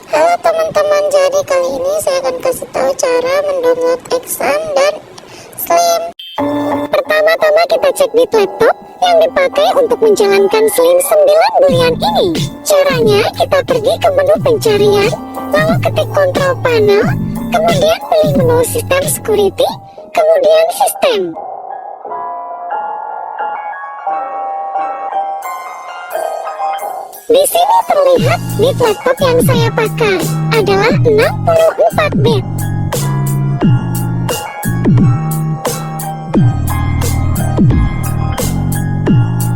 Halo teman-teman, jadi kali ini saya akan kasih tahu cara mendownload Exam dan Slim. Pertama-tama kita cek di laptop yang dipakai untuk menjalankan Slim 9 bulan ini. Caranya kita pergi ke menu pencarian, lalu ketik Control Panel, kemudian pilih menu System Security, kemudian Sistem. Di sini terlihat bit laptop yang saya pakai adalah 64 bit.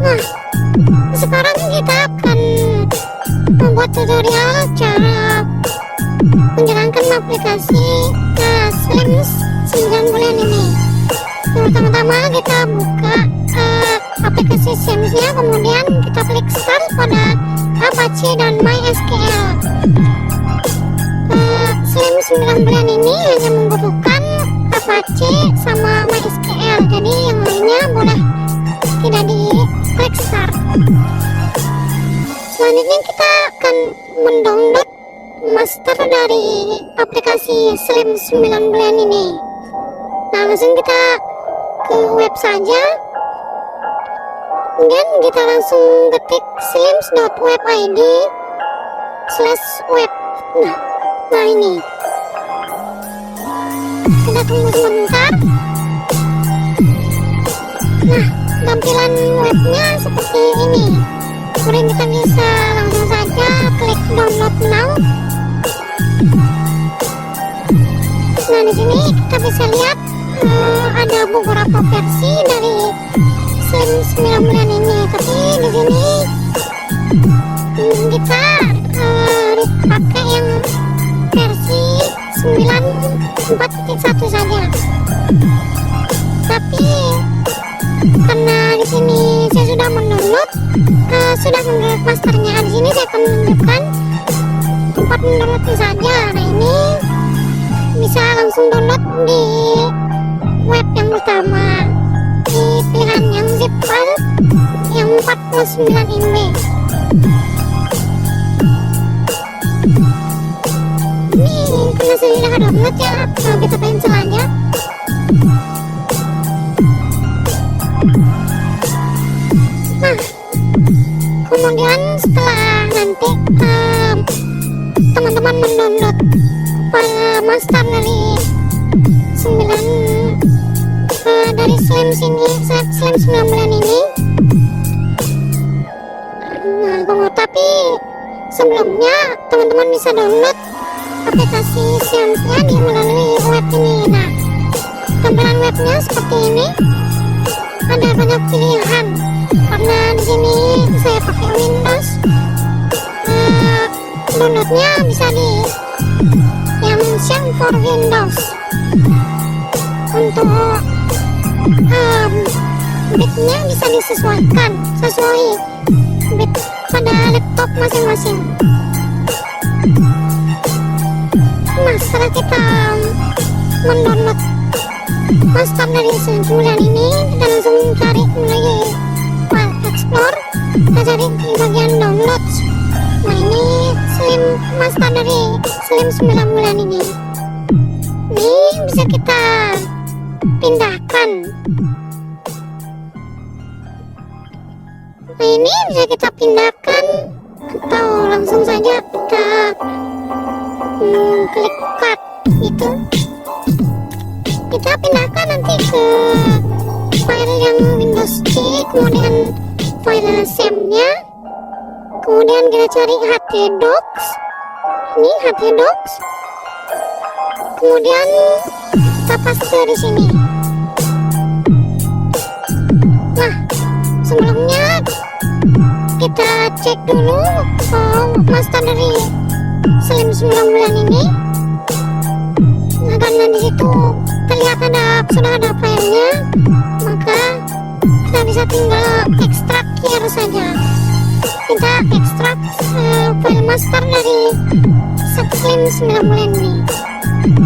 Nah, sekarang kita akan membuat tutorial cara menjalankan aplikasi Slim 9 bulan ini. Pertama-tama kita buka aplikasi Slim-nya, kemudian kita klik start pada Apache dan MySQL. Slim 9 bulan ini hanya membutuhkan Apache sama MySQL, jadi yang lainnya boleh tidak di klik start. Selanjutnya kita akan mendownload master dari aplikasi Slim 9 bulan ini. Nah, langsung kita ke web saja, kemudian kita langsung ketik slims.webid/web. Nah ini kita tunggu sebentar. Nah, tampilan webnya seperti ini. Kemudian kita bisa langsung saja klik download now. Nah, di sini kita bisa lihat ada beberapa versi dari Slim 9 bulan ini, tapi di sini kita pakai yang versi 9.4.1 saja. Tapi karena di sini saya sudah mendownload masternya, di sini saya akan menunjukkan tempat mendownloadnya saja. Nah, ini bisa langsung download di web yang pertama, di pilihan yang zip file yang 49 MB. Ini karena saya sudah download ya, kita cancel aja. Nah, kemudian setelah nanti teman-teman mendownload master dari 9 dari Slim 9 bulan ini. Nah, tapi sebelumnya teman-teman bisa download aplikasi Slim-nya di melalui web ini. Nah, tampilan webnya seperti ini. Ada banyak pilihan. Karena di sini saya pakai Windows, downloadnya bisa di yang Slim for Windows. Untuk bitnya bisa disesuaikan sesuai bit pada laptop masing-masing. Nah, setelah kita mendownload master dari sebulan ini, kita langsung cari mulai file explore, kita cari di bagian download. Nah, ini Slim master dari Slim 9 bulan ini. Ini bisa kita pindahkan. Nah, ini bisa kita pindahkan atau langsung saja kita klik cut gitu. Kita pindahkan nanti ke file yang Windows C, kemudian file SAM-nya, kemudian kita cari htdocs. Ini htdocs, kemudian kita paste di sini. Nah, sebelumnya kita cek dulu master dari Slim 9 bulan ini. Nah, karena di situ terlihat sudah ada filenya, maka kita bisa tinggal ekstrak here saja. Kita ekstrak file master dari Slim 9 bulan ini.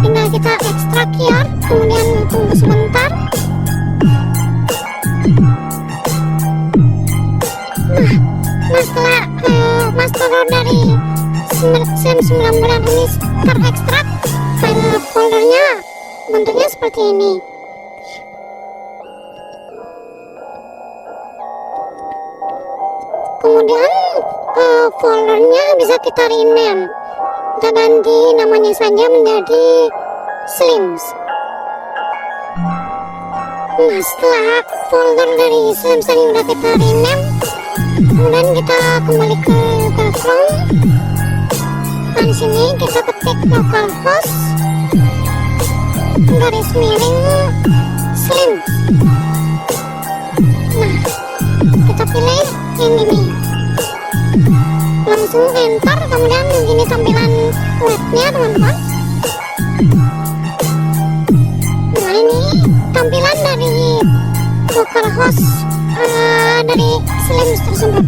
Tinggal kita ekstrak here, kemudian tunggu sebentar. Nah, setelah master dari Slim 9 bulan ini terekstrak. File foldernya bentuknya seperti ini. Kemudian foldernya bisa kita rename, kita ganti namanya saja menjadi Slims. Nah, setelah folder dari Slims ini udah kita rename, kemudian kita kembali ke Chrome. Dan di sini kita ketik localhost garis miring Slims. Nah, kita pilih yang ini, langsung enter. Kemudian begini tampilan webnya, teman-teman. Nah, ini tampilan dari localhost dari Slims tersebut.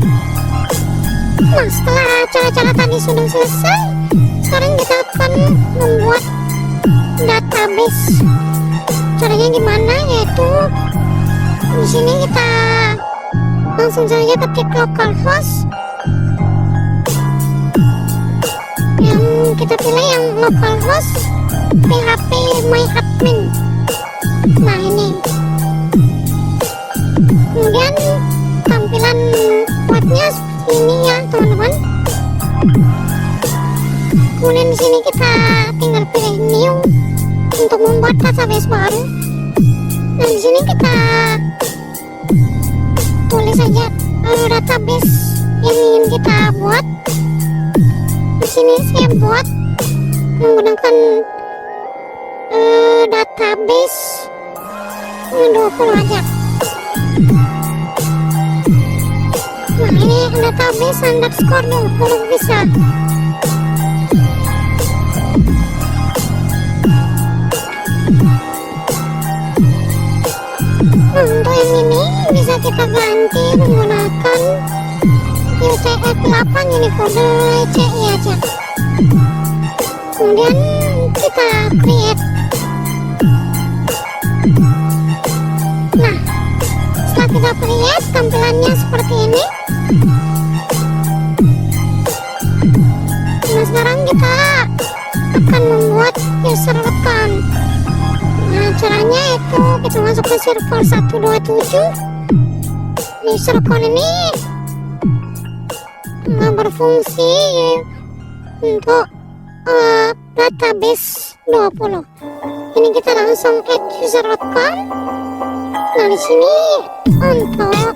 Nah, setelah cara-cara tadi sudah selesai, sekarang kita akan membuat database. Caranya gimana? Yaitu di sini kita langsung saja ketik localhost, yang kita pilih yang localhost php myadmin. Nah, ini kemudian tampilan webnya seperti ini ya, teman-teman. Kemudian di sini kita tinggal pilih new untuk membuat database baru. Nah, di sini kita tulis saja database yang ingin kita buat. Di sini saya buat menggunakan database 20 aja. Nah, ini database underscore 20 bisa. Untuk yang ini bisa kita ganti menggunakan UTF-8, ini kode CI aja. Kemudian kita create. Nah, setelah kita create, tampilannya seperti ini. Nah, sekarang kita akan membuat user account. Nah, caranya itu kita masuk ke server 127. User account ini berfungsi untuk database 20. Ini kita langsung add user account. Nah, di sini untuk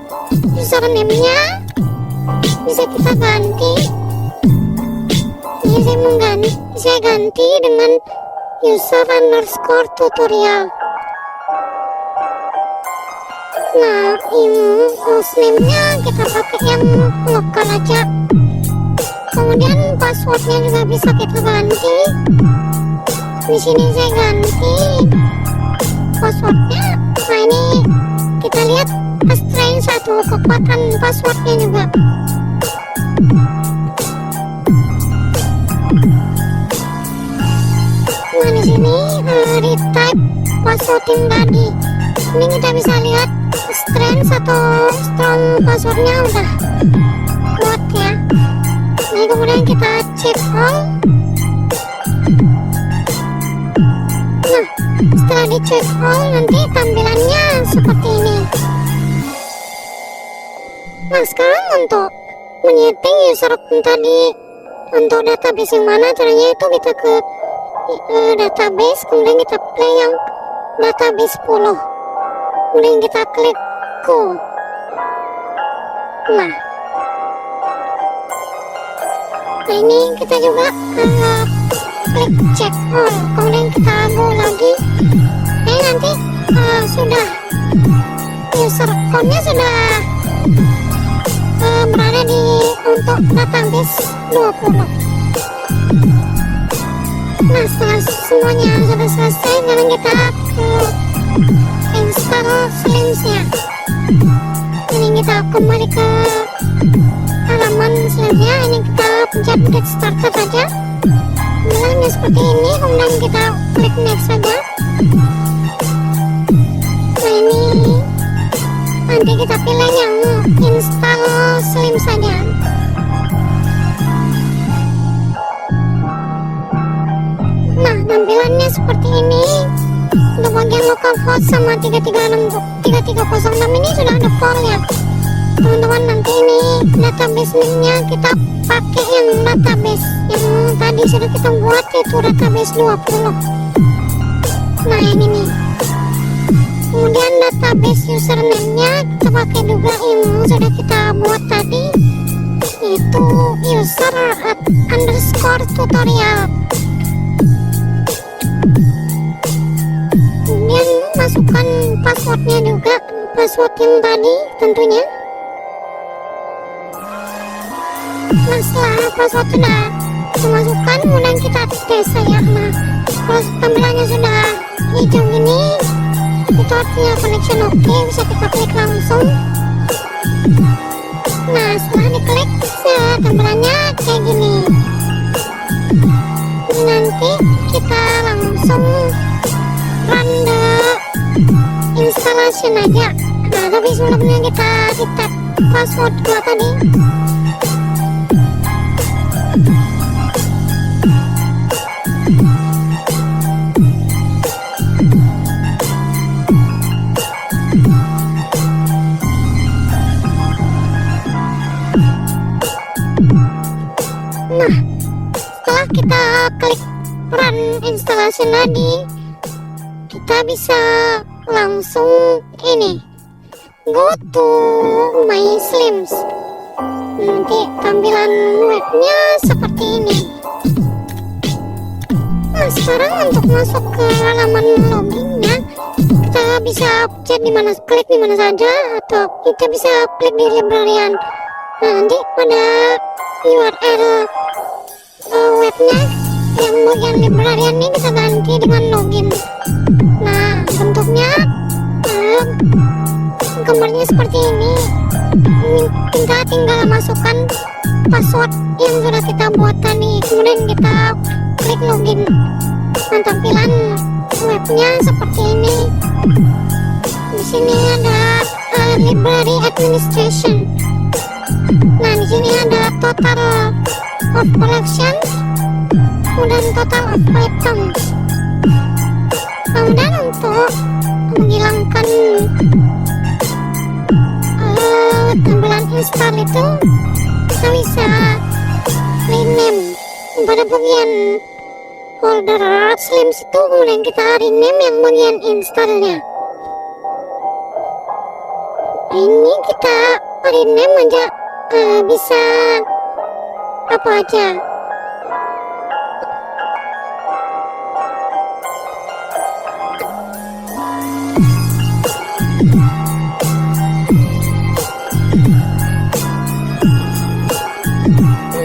username-nya bisa kita ganti. Ini saya ganti dengan user underscore tutorial. Nah, username-nya kita pakai yang lokal aja. Kemudian passwordnya juga bisa kita ganti. Di sini saya ganti passwordnya. Nah, ini kita lihat strength 1, kekuatan passwordnya juga. Nah, di sini retype password yang tadi. Ini kita bisa lihat strength atau strong passwordnya udah kuat ya. Ini kemudian kita check all. Nah, setelah di check all nanti tampilannya seperti ini. Nah, sekarang untuk menyeting user account tadi untuk database yang mana, caranya itu kita ke database, kemudian kita play yang database 10, kemudian kita klik go. Nah, ini kita juga klik check all, kemudian kita go lagi. Ini nanti sudah user account-nya sudah berada di untuk database 20. Nah, setelah semuanya sudah selesai, sekarang kita install Slims-nya. Ini kita kembali ke halaman Slims-nya. Ini kita pencet get started saja. Kemudian seperti ini, kemudian kita klik next saja. Nah, ini nanti kita pilih yang install Slims saja. tampilannya seperti ini. Untuk bagian localhost sama 3306 ini sudah ada file ya teman-teman. Nanti ini database linknya kita pakai yang database yang tadi sudah kita buat, yaitu database 20. Nah ini nih. Kemudian database username-nya kita pakai juga yang sudah kita buat tadi, itu user_tutorial. Kemudian masukkan passwordnya juga, password yang tadi tentunya. Nah setelah password sudah dimasukkan, kemudian kita tes ya. Nah kalau tampilannya sudah hijau gini, itu artinya connection oke, bisa kita klik langsung. Nah setelah diklik, tampilannya kayak gini. Nanti kita langsung run the installation aja. Nah tapi sebelumnya kita reset password dua tadi. Nah setelah kita klik run installation tadi, kita bisa langsung ini go to my slims. Nanti tampilan webnya seperti ini. Nah sekarang untuk masuk ke halaman loginnya, kita bisa cek klik di mana saja, atau kita bisa klik di librarian. Nah nanti pada URL webnya yang bagian librarian ini kita ganti dengan login. Nah bentuknya gambarnya seperti ini. Kita tinggal masukkan password yang sudah kita buat tadi, kemudian kita klik login. Nah tampilan webnya seperti ini. Di sini ada library administration. Nah di sini ada total of collections, kemudian total of items. Kemudian untuk menghilangkan tampilan install itu, kita bisa rename pada bagian folder slims itu, kemudian kita rename yang bagian installnya. Ini kita rename aja, bisa apa aja.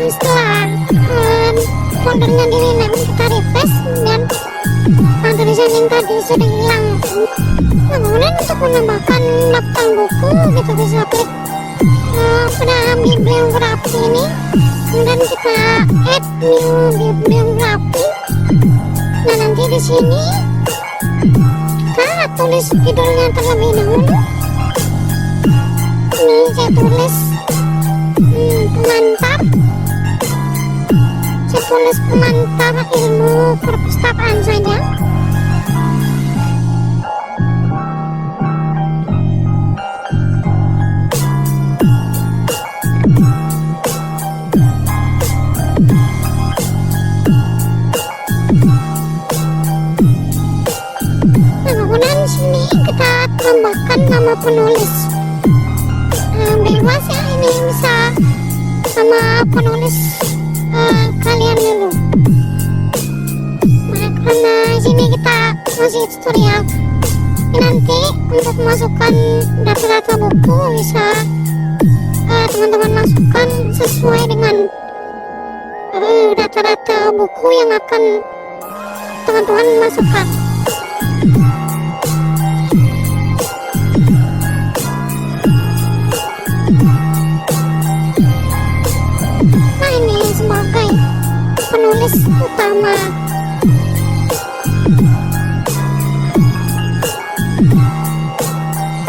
Setelah foldernya di rename, kita refresh dan tulisan yang tadi sudah hilang. Nah kemudian untuk menambahkan daftar buku, kita bisa klik pada bibliografi ini, kemudian kita add new bibliografi. Nah nanti di sini kita tulis judulnya terlebih dahulu. Ini saya tulis pengantar. Saya tulis pengantar ilmu perpustakaan saja. Tambahkan nama penulis, bebas ya, ini bisa sama penulis kalian dulu. Nah karena sini kita masih tutorial, nanti untuk masukkan data-data buku bisa teman-teman masukkan sesuai dengan data-data buku yang akan teman-teman masukkan. Sebagai penulis utama.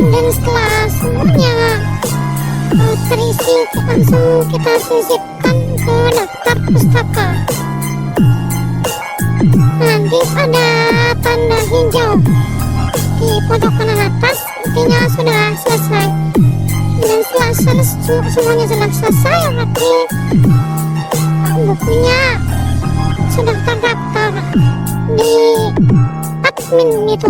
Dan setelah semuanya terisi, langsung kita sisipkan ke daftar pustaka. Nah lagi ada tanda hijau di pojok kanan atas, artinya sudah selesai. Dan setelah semuanya sudah selesai, berarti bukunya sudah terdaftar di admin gitu.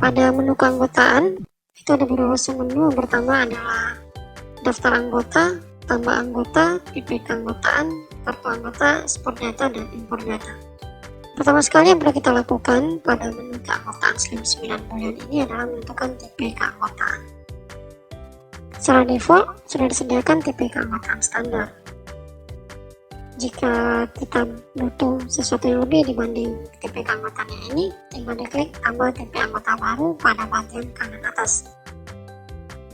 Pada menu keanggotaan itu ada beberapa menu. Pertama adalah daftar anggota, tambah anggota, PP keanggotaan, kartu anggota, export data, dan import data. Pertama sekali yang perlu kita lakukan pada menu keanggotaan Slim 9 bulan ini adalah menentukan tipe keanggotaan. Secara default sudah disediakan tipe keanggotaan standar. Jika kita butuh sesuatu yang lebih dibanding tipe keanggotaannya ini, tinggal diklik tambah tipe anggota baru pada bagian kanan atas.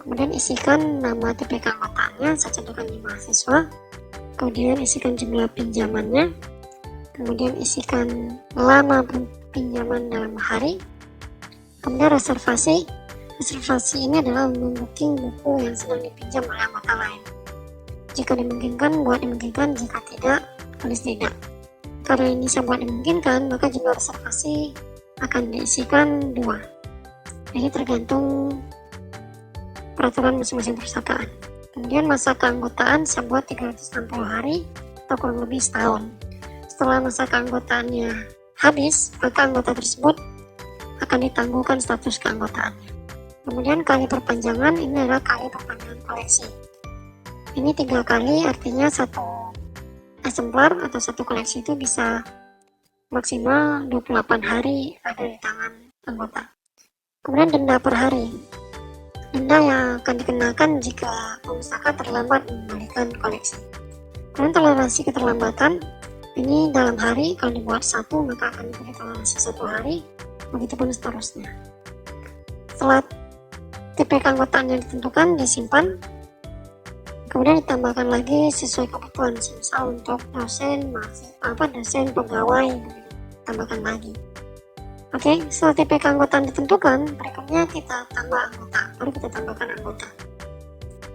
Kemudian isikan nama tipe keanggotaannya, saya contohkan di mahasiswa. Kemudian isikan jumlah pinjamannya. Kemudian isikan lama pinjaman dalam hari. Kemudian reservasi. Reservasi ini adalah membooking buku yang sedang dipinjam oleh anggota lain. Jika dimungkinkan, buat dimungkinkan. Jika tidak, tulis tidak. Karena ini saya buat dimungkinkan, maka jumlah reservasi akan diisikan 2. Jadi tergantung peraturan masing-masing perusahaan. Kemudian masa keanggotaan saya buat 360 hari atau kurang lebih setahun. Setelah masa keanggotaannya habis, maka anggota tersebut akan ditangguhkan status keanggotaannya. Kemudian kali perpanjangan ini adalah kali perpanjangan koleksi. Ini 3 kali, artinya satu eksemplar atau satu koleksi itu bisa maksimal 28 hari ada di tangan anggota. Kemudian denda per hari. Denda yang akan dikenakan jika pemustaka terlambat mengembalikan koleksi. Kemudian toleransi keterlambatan, ini dalam hari, kalau dibuat 1 maka akan diberi toleransi 1 hari, begitupun seterusnya. Setelah tipe keanggotaan yang ditentukan disimpan, kemudian ditambahkan lagi sesuai kebutuhan, misal untuk dosen, dosen, pegawai, tambahkan lagi. Oke, setelah tipe keanggotaan ditentukan, berikutnya kita tambah anggota. Baru kita tambahkan anggota.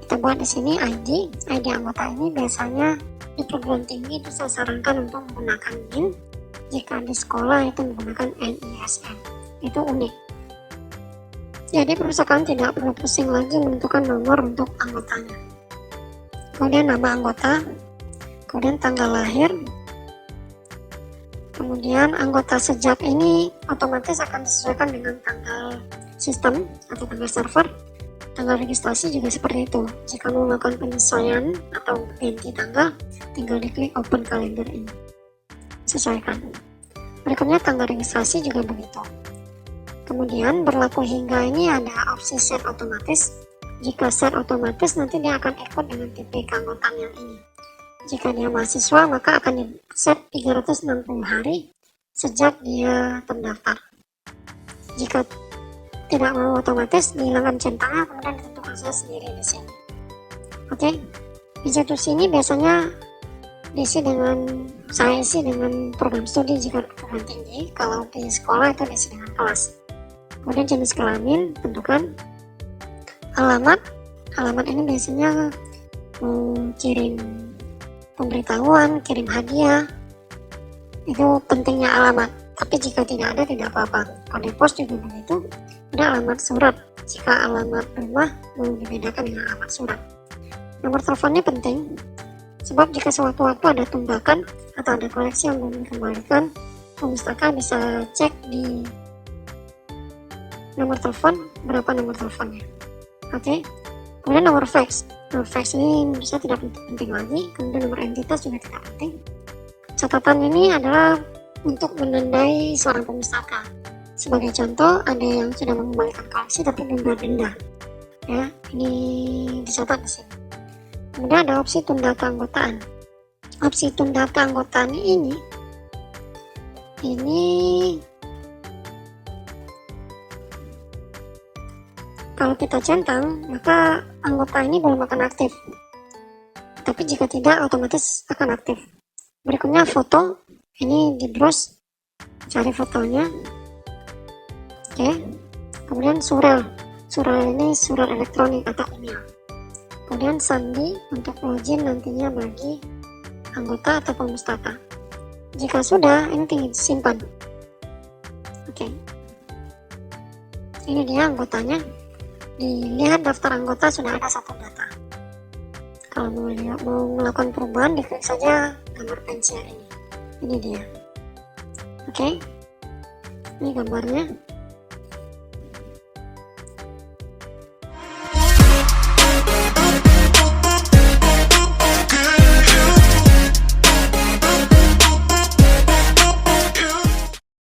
Kita buat di sini ID anggota ini biasanya di perguruan tinggi itu saya sarankan untuk menggunakan NIN. Jika di sekolah itu menggunakan NISN. Itu unik. Jadi perusahaan tidak perlu pusing lagi menentukan nomor untuk anggotanya. Kemudian nama anggota, kemudian tanggal lahir, kemudian anggota sejak ini otomatis akan disesuaikan dengan tanggal sistem atau tanggal server. Tanggal registrasi juga seperti itu. Jika mau melakukan penyesuaian atau ganti tanggal, tinggal diklik open calendar ini, sesuaikan. Berikutnya tanggal registrasi juga begitu. Kemudian berlaku hingga ini ada opsi set otomatis. Jika set otomatis, nanti dia akan ikut dengan tipe keanggotaan yang ini. Jika dia mahasiswa, maka akan di set 360 hari sejak dia terdaftar. Jika tidak mau otomatis, dihilangkan centangnya, kemudian ditentukan saja sendiri di sini. Oke, di situs ini biasanya saya isi dengan program studi jika perguruan tinggi. Kalau di sekolah itu diisi dengan kelas. Kemudian jenis kelamin, tentukan. Alamat ini biasanya kirim pemberitahuan, kirim hadiah, itu pentingnya alamat. Tapi jika tidak ada, tidak apa-apa. Kalau di pos juga begitu, ada alamat surat. Jika alamat rumah mau dibedakan dengan alamat surat. Nomor teleponnya penting, sebab jika sewaktu-waktu ada tunggakan atau ada koleksi yang belum dikembalikan, pemustaka bisa cek di nomor telepon berapa nomor teleponnya. Oke, kemudian nomor fax. Nomor fax ini menurut saya tidak penting lagi. Kemudian nomor entitas juga tidak penting. Catatan ini adalah untuk menandai seorang pemustaka. Sebagai contoh, ada yang sudah mengembalikan koleksi tapi belum berdenda. Ya, ini dicatat di sini. Kemudian ada opsi tunda keanggotaan. Opsi tunda keanggotaan ini kalau kita centang, maka anggota ini belum akan aktif. Tapi jika tidak, otomatis akan aktif. Berikutnya foto. Ini di browse, cari fotonya. Oke. Kemudian surel. surat elektronik atau email. Kemudian sandi untuk login nantinya bagi anggota atau pemustaka. Jika sudah, ini tinggal simpan. Oke. Ini dia anggotanya. Dilihat daftar anggota sudah ada satu data. Kalau mau melakukan perubahan, diklik saja gambar pensil ini. Ini dia. Oke. Ini gambarnya.